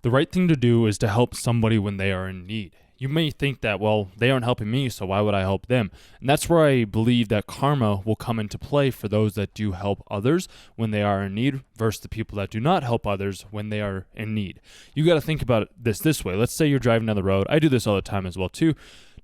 The right thing to do is to help somebody when they are in need. You may think that, well, they aren't helping me, so why would I help them? And that's where I believe that karma will come into play for those that do help others when they are in need versus the people that do not help others when they are in need. You got to think about this way. Let's say you're driving down the road. I do this all the time as well too.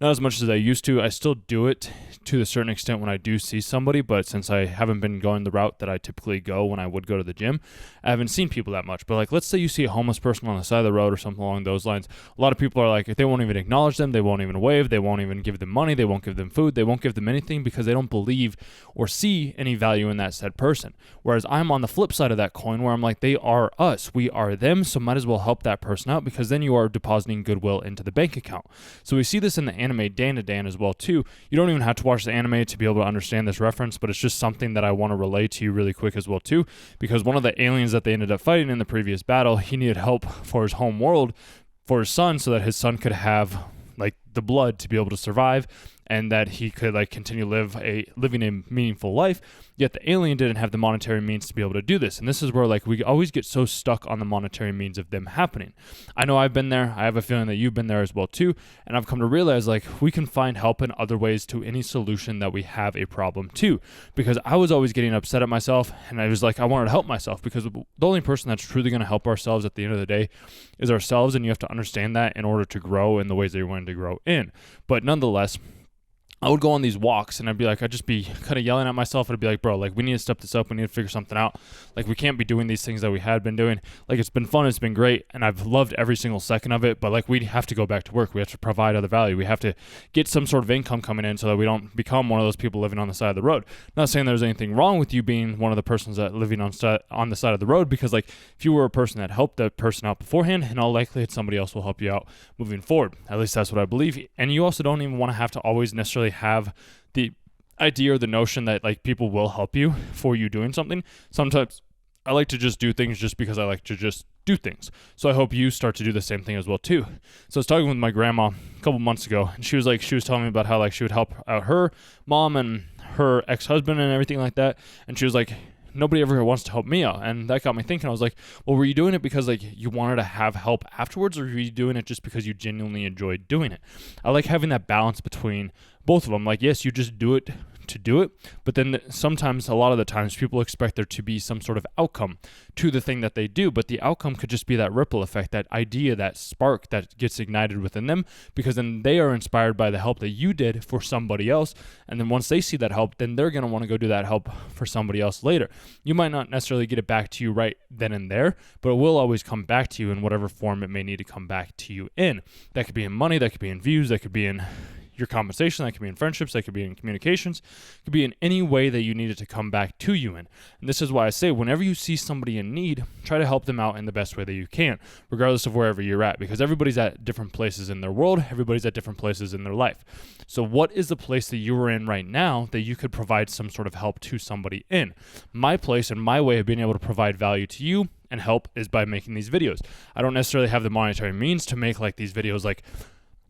Not as much as I used to. I still do it to a certain extent when I do see somebody, but since I haven't been going the route that I typically go when I would go to the gym, I haven't seen people that much. But like, let's say you see a homeless person on the side of the road or something along those lines. A lot of people are like, they won't even acknowledge them, they won't even wave, they won't even give them money, they won't give them food, they won't give them anything because they don't believe or see any value in that said person. Whereas I'm on the flip side of that coin where I'm like, they are us, we are them, so might as well help that person out because then you are depositing goodwill into the bank account. So we see this in the anime Dan to Dan as well too. You don't even have to watch the anime to be able to understand this reference, but it's just something that I want to relay to you really quick as well too, because one of the aliens that they ended up fighting in the previous battle, he needed help for his home world, for his son, so that his son could have like the blood to be able to survive and that he could like continue living a meaningful life. Yet the alien didn't have the monetary means to be able to do this. And this is where like we always get so stuck on the monetary means of them happening. I know I've been there. I have a feeling that you've been there as well too. And I've come to realize like we can find help in other ways to any solution that we have a problem to. Because I was always getting upset at myself and I was like, I wanted to help myself because the only person that's truly going to help ourselves at the end of the day is ourselves. And you have to understand that in order to grow in the ways that you're wanting to grow in. But nonetheless, I would go on these walks and I'd just be kind of yelling at myself. I'd be like, bro, like we need to step this up. We need to figure something out. Like we can't be doing these things that we had been doing. Like it's been fun. It's been great. And I've loved every single second of it. But like we have to go back to work. We have to provide other value. We have to get some sort of income coming in so that we don't become one of those people living on the side of the road. Not saying there's anything wrong with you being one of the persons that living on the side of the road, because like if you were a person that helped that person out beforehand, in all likelihood somebody else will help you out moving forward. At least that's what I believe. And you also don't even want to have to always necessarily have the idea or the notion that like people will help you for you doing something. Sometimes I like to just do things just because I like to just do things. So I hope you start to do the same thing as well too. So I was talking with my grandma a couple months ago and she was telling me about how like she would help out her mom and her ex-husband and everything like that. And she was like, nobody ever wants to help me out. And that got me thinking. I was like, well, were you doing it because like you wanted to have help afterwards, or were you doing it just because you genuinely enjoyed doing it? I like having that balance between both of them. Like, yes, you just do it to do it, but then sometimes, a lot of the times, people expect there to be some sort of outcome to the thing that they do, but the outcome could just be that ripple effect, that idea, that spark that gets ignited within them, because then they are inspired by the help that you did for somebody else, and then once they see that help, then they're going to want to go do that help for somebody else later. You might not necessarily get it back to you right then and there, but it will always come back to you in whatever form it may need to come back to you in. That could be in money, that could be in views, that could be in your compensation, that could be in friendships, that could be in communications, it could be in any way that you need it to come back to you in. And this is why I say, whenever you see somebody in need, try to help them out in the best way that you can, regardless of wherever you're at, because everybody's at different places in their world, everybody's at different places in their life. So what is the place that you are in right now that you could provide some sort of help to somebody in? My place and my way of being able to provide value to you and help is by making these videos. I don't necessarily have the monetary means to make like these videos like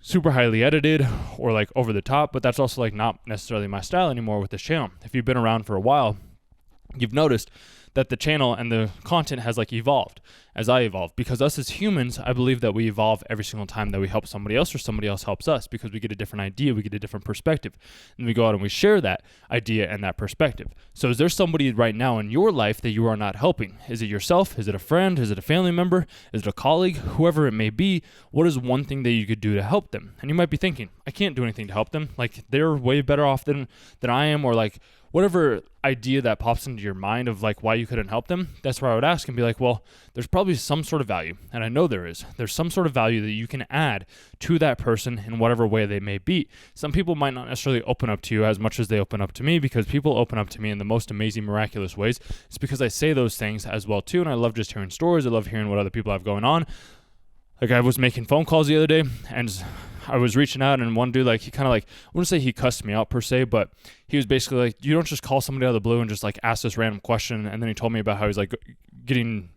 super highly edited or like over the top, but that's also like not necessarily my style anymore with this channel. If you've been around for a while, you've noticed that the channel and the content has like evolved as I evolve, because us as humans, I believe that we evolve every single time that we help somebody else or somebody else helps us, because we get a different idea, we get a different perspective, and we go out and we share that idea and that perspective. So is there somebody right now in your life that you are not helping? Is it yourself? Is it a friend? Is it a family member? Is it a colleague? Whoever it may be, what is one thing that you could do to help them? And you might be thinking, I can't do anything to help them. Like they're way better off than I am, or like whatever idea that pops into your mind of like why you couldn't help them. That's where I would ask and be like, well, there's probably some sort of value. And I know there is. There's some sort of value that you can add to that person in whatever way they may be. Some people might not necessarily open up to you as much as they open up to me, because people open up to me in the most amazing, miraculous ways. It's because I say those things as well too. And I love just hearing stories. I love hearing what other people have going on. Like I was making phone calls the other day and I was reaching out, and one dude, like, he kind of like, I wouldn't say he cussed me out per se, but he was basically like, you don't just call somebody out of the blue and just like ask this random question. And then he told me about how he's like getting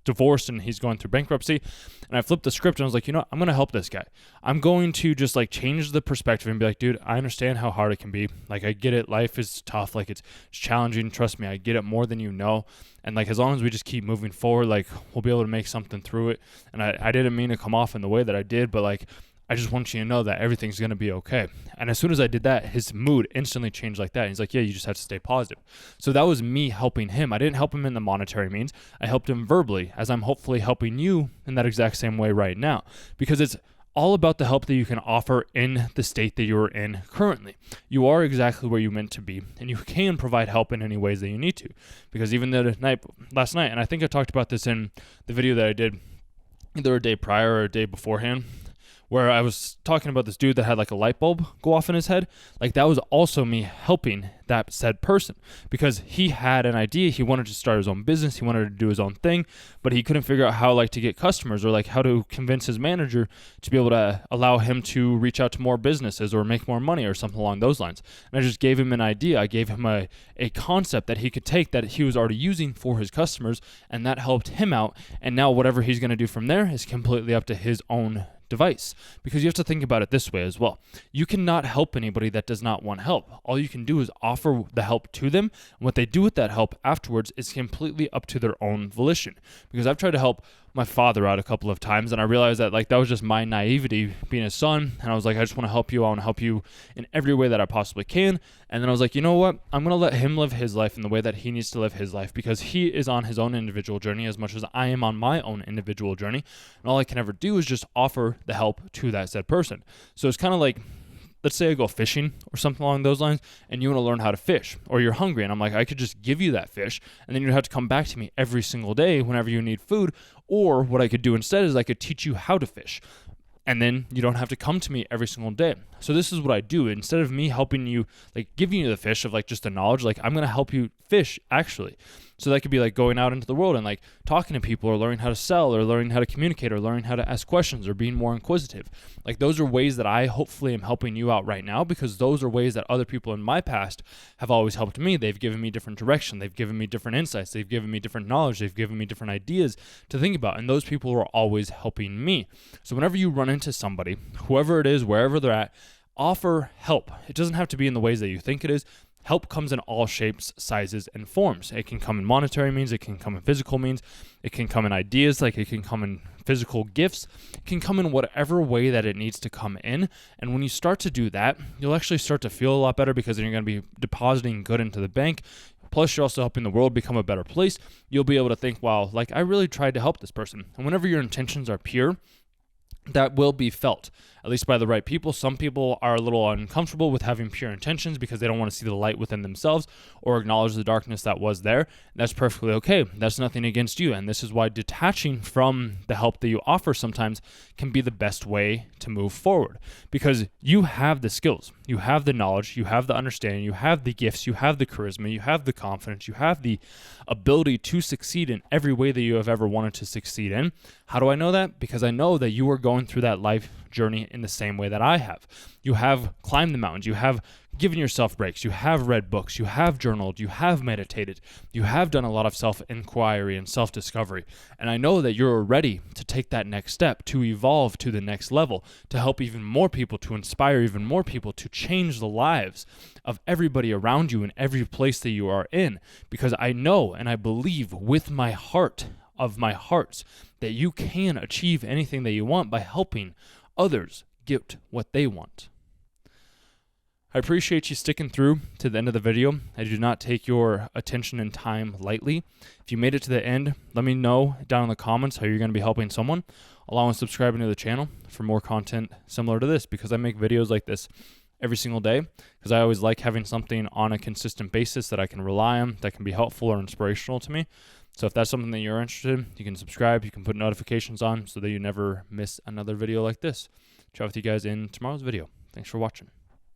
divorced and he's going through bankruptcy. And I flipped the script and I was like, you know what? I'm going to help this guy. I'm going to just like change the perspective and be like, dude, I understand how hard it can be. Like, I get it. Life is tough. Like, it's challenging. Trust me, I get it more than you know. And like, as long as we just keep moving forward, like, we'll be able to make something through it. And I didn't mean to come off in the way that I did, but like, I just want you to know that everything's going to be okay. And as soon as I did that, his mood instantly changed like that. And he's like, yeah, you just have to stay positive. So that was me helping him. I didn't help him in the monetary means. I helped him verbally, as I'm hopefully helping you in that exact same way right now, because it's all about the help that you can offer in the state that you're in currently. You are exactly where you're meant to be, and you can provide help in any ways that you need to. Because even last night, and I think I talked about this in the video that I did either a day prior or a day beforehand, where I was talking about this dude that had like a light bulb go off in his head. Like, that was also me helping that said person, because he had an idea. He wanted to start his own business. He wanted to do his own thing, but he couldn't figure out how like to get customers, or like how to convince his manager to be able to allow him to reach out to more businesses or make more money or something along those lines. And I just gave him an idea. I gave him a concept that he could take that he was already using for his customers, and that helped him out. And now whatever he's going to do from there is completely up to his own device, because you have to think about it this way as well. You cannot help anybody that does not want help. All you can do is offer the help to them, and what they do with that help afterwards is completely up to their own volition. Because I've tried to help my father out a couple of times, and I realized that like that was just my naivety being a son, and I was like, I just want to help you. I want to help you in every way that I possibly can. And then I was like, you know what? I'm going to let him live his life in the way that he needs to live his life, because he is on his own individual journey as much as I am on my own individual journey. And all I can ever do is just offer the help to that said person. So it's kind of like, let's say I go fishing or something along those lines, and you want to learn how to fish, or you're hungry, and I'm like, I could just give you that fish, and then you'd have to come back to me every single day whenever you need food. Or what I could do instead is I could teach you how to fish, and then you don't have to come to me every single day. So this is what I do. Instead of me helping you, like giving you the fish of like just the knowledge, like I'm going to help you fish actually. So that could be like going out into the world and like talking to people, or learning how to sell, or learning how to communicate, or learning how to ask questions, or being more inquisitive. Like, those are ways that I hopefully am helping you out right now, because those are ways that other people in my past have always helped me. They've given me different direction. They've given me different insights. They've given me different knowledge. They've given me different ideas to think about. And those people are always helping me. So whenever you run into somebody, whoever it is, wherever they're at, offer help. It doesn't have to be in the ways that you think it is. Help comes in all shapes, sizes, and forms. It can come in monetary means. It can come in physical means. It can come in ideas, like it can come in physical gifts. It can come in whatever way that it needs to come in. And when you start to do that, you'll actually start to feel a lot better, because then you're going to be depositing good into the bank. Plus, you're also helping the world become a better place. You'll be able to think, wow, like I really tried to help this person. And whenever your intentions are pure, that will be felt, at least by the right people. Some people are a little uncomfortable with having pure intentions because they don't want to see the light within themselves or acknowledge the darkness that was there. That's perfectly okay. That's nothing against you. And this is why detaching from the help that you offer sometimes can be the best way to move forward, because you have the skills, you have the knowledge, you have the understanding, you have the gifts, you have the charisma, you have the confidence, you have the ability to succeed in every way that you have ever wanted to succeed in. How do I know that? Because I know that you are going through that life journey in the same way that I have. You have climbed the mountains, you have given yourself breaks, you have read books, you have journaled, you have meditated, you have done a lot of self-inquiry and self-discovery. And I know that you're ready to take that next step, to evolve to the next level, to help even more people, to inspire even more people, to change the lives of everybody around you in every place that you are in. Because I know and I believe with my heart of my hearts that you can achieve anything that you want by helping others get what they want. I appreciate you sticking through to the end of the video. I do not take your attention and time lightly. If you made it to the end, let me know down in the comments how you're going to be helping someone, along with subscribing to the channel for more content similar to this, because I make videos like this every single day, because I always like having something on a consistent basis that I can rely on, that can be helpful or inspirational to me. So if that's something that you're interested in, you can subscribe, you can put notifications on so that you never miss another video like this. Chat with you guys in tomorrow's video. Thanks for watching.